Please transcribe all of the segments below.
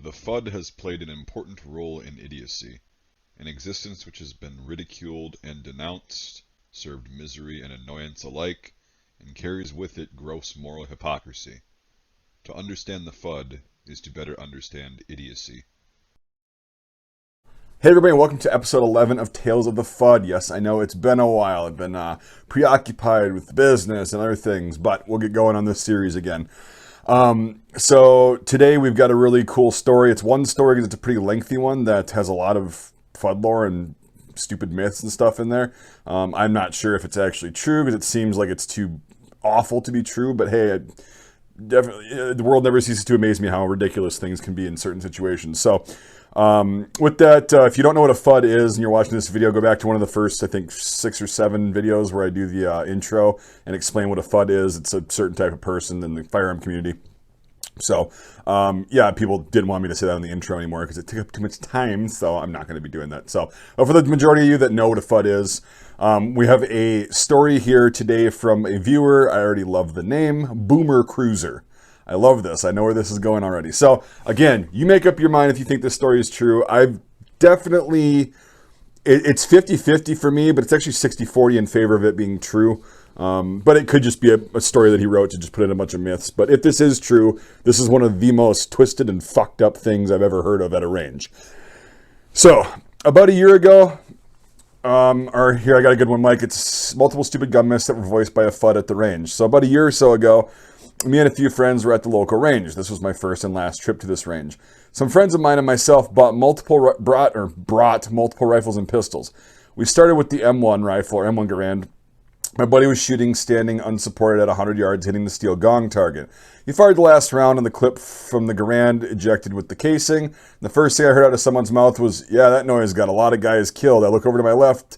The Fudd has played an important role in idiocy, an existence which has been ridiculed and denounced, served misery and annoyance alike, and carries with it gross moral hypocrisy. To understand the Fudd is to better understand idiocy. Hey everybody, welcome to episode 11 of Tales of the Fudd. Yes, I know it's been a while. I've been preoccupied with business and other things, but we'll get going on this series again. So today we've got a really cool story. It's one story because it's a pretty lengthy one that has a lot of Fudd lore and stupid myths and stuff in there. I'm not sure if it's actually true because it seems like it's too awful to be true, but hey, definitely the world never ceases to amaze me how ridiculous things can be in certain situations. So with that, if you don't know what a Fudd is and you're watching this video, go back to one of the first, I think, 6 or 7 videos where I do the intro and explain what a Fudd is. It's a certain type of person in the firearm community. So, yeah, people didn't want me to say that in the intro anymore because it took up too much time, so I'm not going to be doing that. So, for the majority of you that know what a Fudd is, we have a story here today from a viewer. I already love the name, Boomer Cruiser. I love this. I know where this is going already. So, again, you make up your mind if you think this story is true. I've definitely, it's 50-50 for me, but it's actually 60-40 in favor of it being true. But it could just be a story that he wrote to just put in a bunch of myths. But if this is true, this is one of the most twisted and fucked up things I've ever heard of at a range. So, about a year ago, or here I got a good one, Mike. It's multiple stupid gun myths that were voiced by a Fudd at the range. So about a year or so ago, me and a few friends were at the local range. This was my first and last trip to this range. Some friends of mine and myself brought multiple rifles and pistols. We started with the M1 rifle, or M1 Garand. My buddy was shooting standing unsupported at 100 yards, hitting the steel gong target. He fired the last round and the clip from the Garand ejected with the casing. The first thing I heard out of someone's mouth was, "Yeah, that noise got a lot of guys killed." I look over to my left,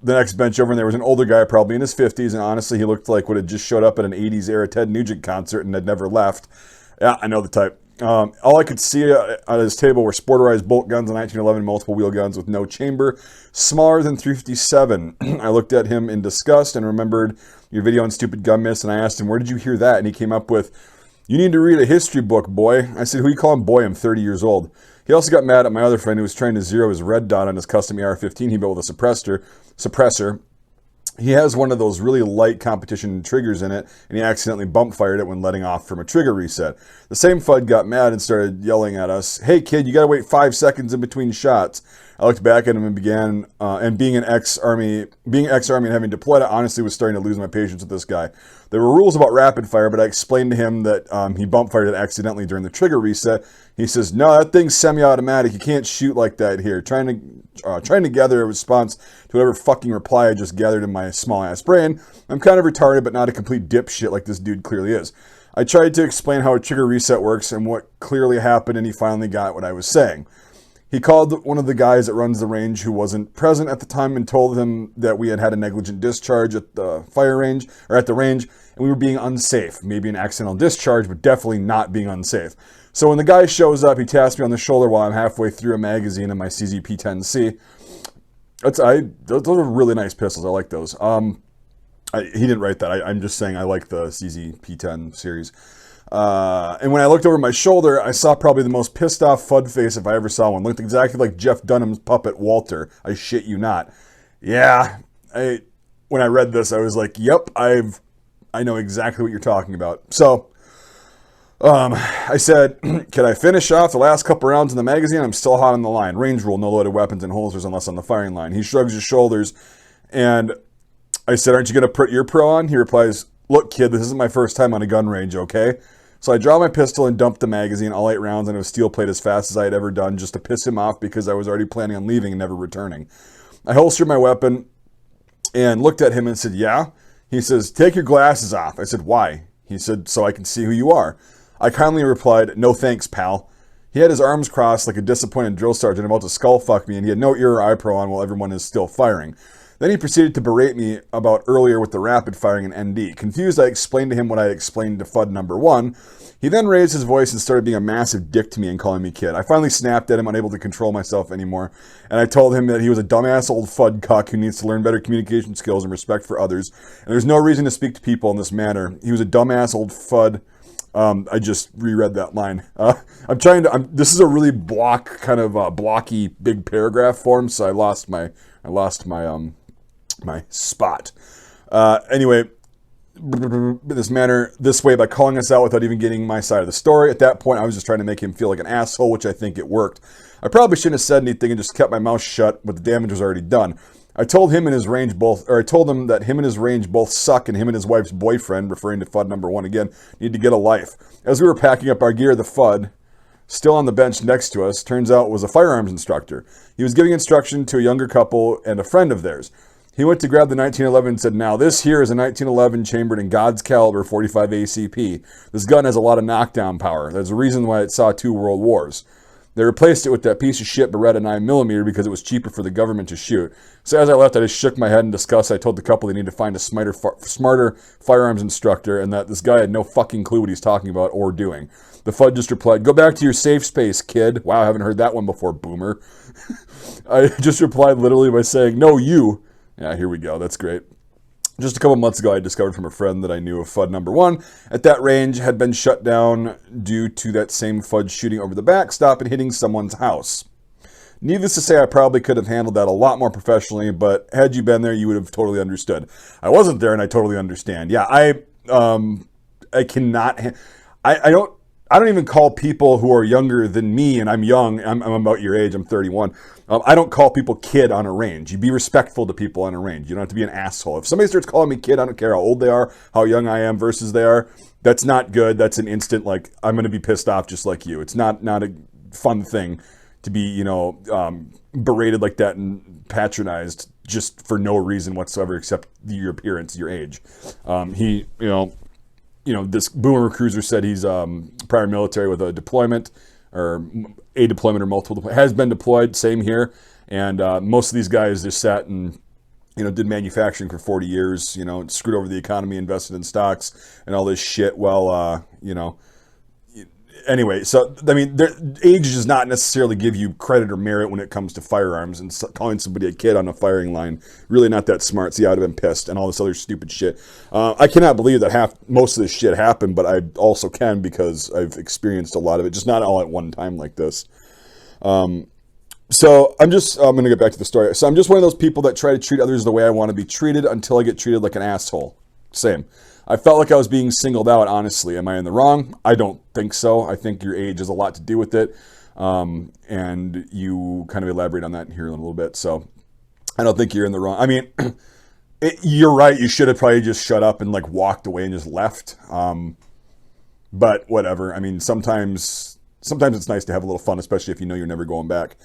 the next bench over, and there was an older guy, probably in his 50s, and honestly, he looked like what had just showed up at an 80s era Ted Nugent concert and had never left. Yeah, I know the type. All I could see at his table were sporterized bolt guns and 1911 multiple wheel guns with no chamber, smaller than 357. I looked at him in disgust and remembered your video on stupid gun myths, and I asked him, "Where did you hear that?" And he came up with, "You need to read a history book, boy." I said, "Who you calling boy? I'm 30 years old." He also got mad at my other friend who was trying to zero his red dot on his custom AR-15 he built with a suppressor. He has one of those really light competition triggers in it, and he accidentally bump fired it when letting off from a trigger reset. The same Fudd got mad and started yelling at us, "Hey kid, you gotta wait 5 seconds in between shots." I looked back at him and began, and being ex-army and having deployed, I honestly was starting to lose my patience with this guy. There were rules about rapid fire, but I explained to him that he bump fired it accidentally during the trigger reset. He says, "No, that thing's semi-automatic. You can't shoot like that here." Trying to gather a response to whatever fucking reply I just gathered in my small-ass brain. I'm kind of retarded, but not a complete dipshit like this dude clearly is. I tried to explain how a trigger reset works and what clearly happened, and he finally got what I was saying. He called one of the guys that runs the range who wasn't present at the time and told him that we had had a negligent discharge at the fire range, or at the range, and we were being unsafe. Maybe an accidental discharge, but definitely not being unsafe. So when the guy shows up, he taps me on the shoulder while I'm halfway through a magazine in my CZP-10C. Those are really nice pistols. I like those. He didn't write that. I'm just saying I like the CZP-10 series. And when I looked over my shoulder, I saw probably the most pissed off Fudd face if I ever saw one. Looked exactly like Jeff Dunham's puppet Walter. I shit you not. Yeah, when I read this, I was like, "Yep, I know exactly what you're talking about." So, I said, "Can I finish off the last couple rounds in the magazine? I'm still hot on the line. Range rule: no loaded weapons in holsters unless on the firing line." He shrugs his shoulders, and I said, "Aren't you going to put your pro on?" He replies, "Look, kid, this isn't my first time on a gun range, okay?" So I draw my pistol and dumped the magazine, all 8 rounds, into a steel plate as fast as I had ever done, just to piss him off because I was already planning on leaving and never returning. I holstered my weapon and looked at him and said, "Yeah?" He says, "Take your glasses off." I said, "Why?" He said, "So I can see who you are." I kindly replied, "No thanks, pal." He had his arms crossed like a disappointed drill sergeant about to skull fuck me, and he had no ear or eye pro on while everyone is still firing. Then he proceeded to berate me about earlier with the rapid firing in ND. Confused, I explained to him what I explained to Fudd number 1. He then raised his voice and started being a massive dick to me and calling me kid. I finally snapped at him, unable to control myself anymore, and I told him that he was a dumbass old Fudd cuck who needs to learn better communication skills and respect for others, and there's no reason to speak to people in this manner. He was a dumbass old Fudd I just reread that line. This is a really blocky big paragraph form, so I lost my my spot. Anyway, in this way by calling us out without even getting my side of the story. At that point, I was just trying to make him feel like an asshole, which I think it worked. I probably shouldn't have said anything and just kept my mouth shut, but the damage was already done. I told him that him and his range both suck, and him and his wife's boyfriend, referring to Fudd number 1 again, need to get a life. As we were packing up our gear, the Fudd, still on the bench next to us, turns out was a firearms instructor. He was giving instruction to a younger couple and a friend of theirs. He went to grab the 1911 and said, "Now this here is a 1911 chambered in God's caliber 45 ACP. This gun has a lot of knockdown power. There's a reason why it saw 2 world wars. They replaced it with that piece of shit Beretta 9mm because it was cheaper for the government to shoot." So as I left, I just shook my head in disgust. I told the couple they need to find a smarter firearms instructor, and that this guy had no fucking clue what he's talking about or doing. The Fudd just replied, "Go back to your safe space, kid." Wow, I haven't heard that one before, boomer. I just replied literally by saying, "No, you." Yeah, here we go. That's great. Just a couple months ago, I discovered from a friend that I knew of Fudd number 1 at that range had been shut down due to that same Fudd shooting over the backstop and hitting someone's house. Needless to say, I probably could have handled that a lot more professionally, but had you been there, you would have totally understood. I wasn't there, and I totally understand. Yeah, I cannot. I don't even call people who are younger than me, and I'm young. I'm about your age. I'm 31. I don't call people kid on a range. You be respectful to people on a range. You don't have to be an asshole. If somebody starts calling me kid, I don't care how old they are, how young I am versus they are. That's not good. That's an instant, like, I'm going to be pissed off just like you. It's not a fun thing to be, berated like that and patronized just for no reason whatsoever except your appearance, your age. This boomer cruiser said he's prior military with a deployment or multiple has been deployed. Same here. And most of these guys just sat and, did manufacturing for 40 years, screwed over the economy, invested in stocks and all this shit. Well, anyway, so, I mean, age does not necessarily give you credit or merit when it comes to firearms, and calling somebody a kid on a firing line, really not that smart. See, I would have been pissed and all this other stupid shit. I cannot believe that most of this shit happened, but I also can because I've experienced a lot of it, just not all at one time like this. So I'm going to get back to the story. So I'm just one of those people that try to treat others the way I want to be treated until I get treated like an asshole. Same. I felt like I was being singled out, honestly. Am I in the wrong? I don't think so. I think your age has a lot to do with it. And you kind of elaborate on that here in a little bit. So I don't think you're in the wrong. I mean, you're right. You should have probably just shut up and like walked away and just left. But whatever. I mean, sometimes it's nice to have a little fun, especially if you know you're never going back.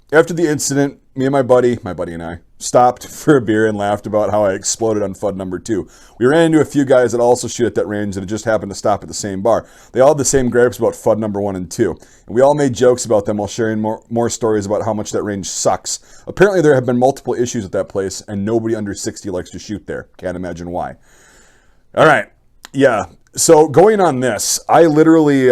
After the incident, me and my buddy and I, stopped for a beer and laughed about how I exploded on Fudd number 2. We ran into a few guys that also shoot at that range and it just happened to stop at the same bar. They all had the same gripes about Fudd number 1 and 2. And we all made jokes about them while sharing more stories about how much that range sucks. Apparently there have been multiple issues at that place and nobody under 60 likes to shoot there. Can't imagine why. All right. Yeah. So going on this, I literally...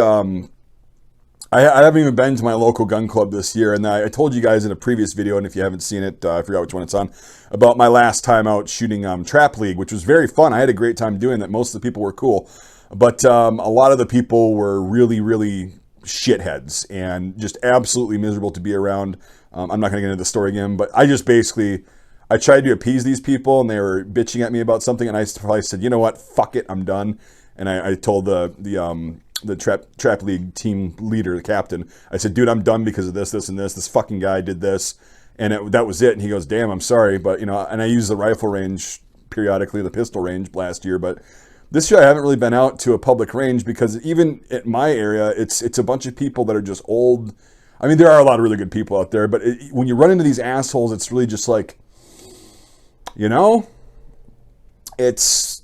I haven't even been to my local gun club this year, and I told you guys in a previous video, and if you haven't seen it, I forgot which one it's on, about my last time out shooting Trap League, which was very fun. I had a great time doing that. Most of the people were cool, but a lot of the people were really, really shitheads and just absolutely miserable to be around. I'm not going to get into the story again, but I tried to appease these people, and they were bitching at me about something, and I probably said, you know what, fuck it, I'm done. And I told the trap league team leader, the captain, I said, dude, I'm done because of this, and this. This fucking guy did this. And that was it. And he goes, damn, I'm sorry. But, and I use the rifle range periodically, the pistol range last year. But this year I haven't really been out to a public range because even at my area, it's a bunch of people that are just old. I mean, there are a lot of really good people out there. But when you run into these assholes, it's really just like, it's...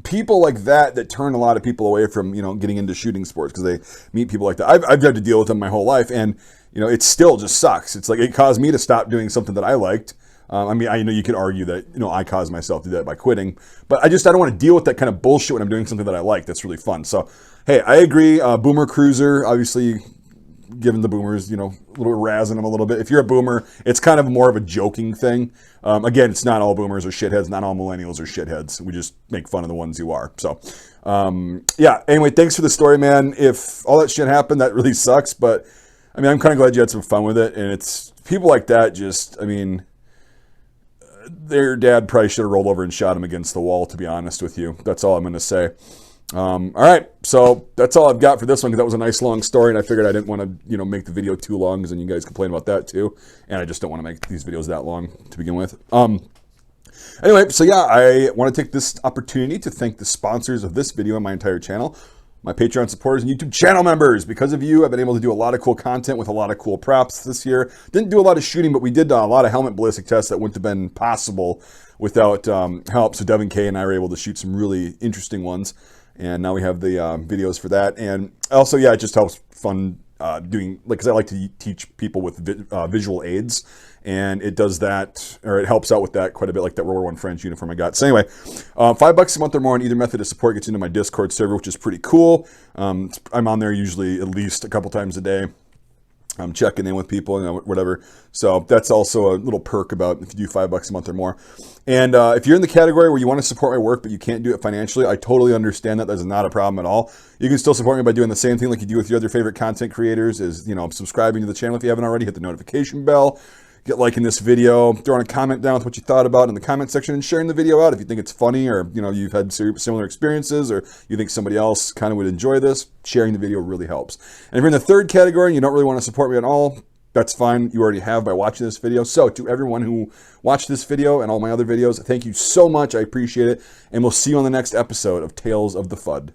people like that turn a lot of people away from, getting into shooting sports because they meet people like that. I've had to deal with them my whole life, and, it still just sucks. It's like it caused me to stop doing something that I liked. I mean, I know you could argue that, I caused myself to do that by quitting, but I don't want to deal with that kind of bullshit when I'm doing something that I like that's really fun. So, hey, I agree. Boomer Cruiser, obviously, giving the boomers, a little razzing them a little bit. If you're a boomer, it's kind of more of a joking thing. Again, it's not all boomers are shitheads, not all millennials are shitheads. We just make fun of the ones who are. So, yeah. Anyway, thanks for the story, man. If all that shit happened, that really sucks. But I mean, I'm kind of glad you had some fun with it. And it's people like that. Their dad probably should have rolled over and shot him against the wall. To be honest with you, that's all I'm going to say. All right, so that's all I've got for this one because that was a nice long story, and I figured I didn't want to, make the video too long because then you guys complain about that too, and I just don't want to make these videos that long to begin with. Anyway, so yeah, I want to take this opportunity to thank the sponsors of this video and my entire channel, my Patreon supporters and YouTube channel members. Because of you, I've been able to do a lot of cool content with a lot of cool props this year. Didn't do a lot of shooting, but we did a lot of helmet ballistic tests that wouldn't have been possible without help. So Devin K and I were able to shoot some really interesting ones. And now we have the videos for that. And also, yeah, it just helps fun doing, because I like to teach people with visual aids. And it does that, or it helps out with that quite a bit, like that World War I French uniform I got. So anyway, $5 a month or more on either method of support gets into my Discord server, which is pretty cool. I'm on there usually at least a couple times a day. I'm checking in with people, whatever. So that's also a little perk about if you do $5 a month or more. And if you're in the category where you want to support my work, but you can't do it financially, I totally understand that. That's not a problem at all. You can still support me by doing the same thing like you do with your other favorite content creators is, subscribing to the channel if you haven't already, hit the notification bell, get liking this video, throwing a comment down with what you thought about in the comment section, and sharing the video out if you think it's funny or, you've had similar experiences or you think somebody else kind of would enjoy this. Sharing the video really helps. And if you're in the third category and you don't really want to support me at all, that's fine. You already have by watching this video. So to everyone who watched this video and all my other videos, thank you so much. I appreciate it. And we'll see you on the next episode of Tales of the Fudd.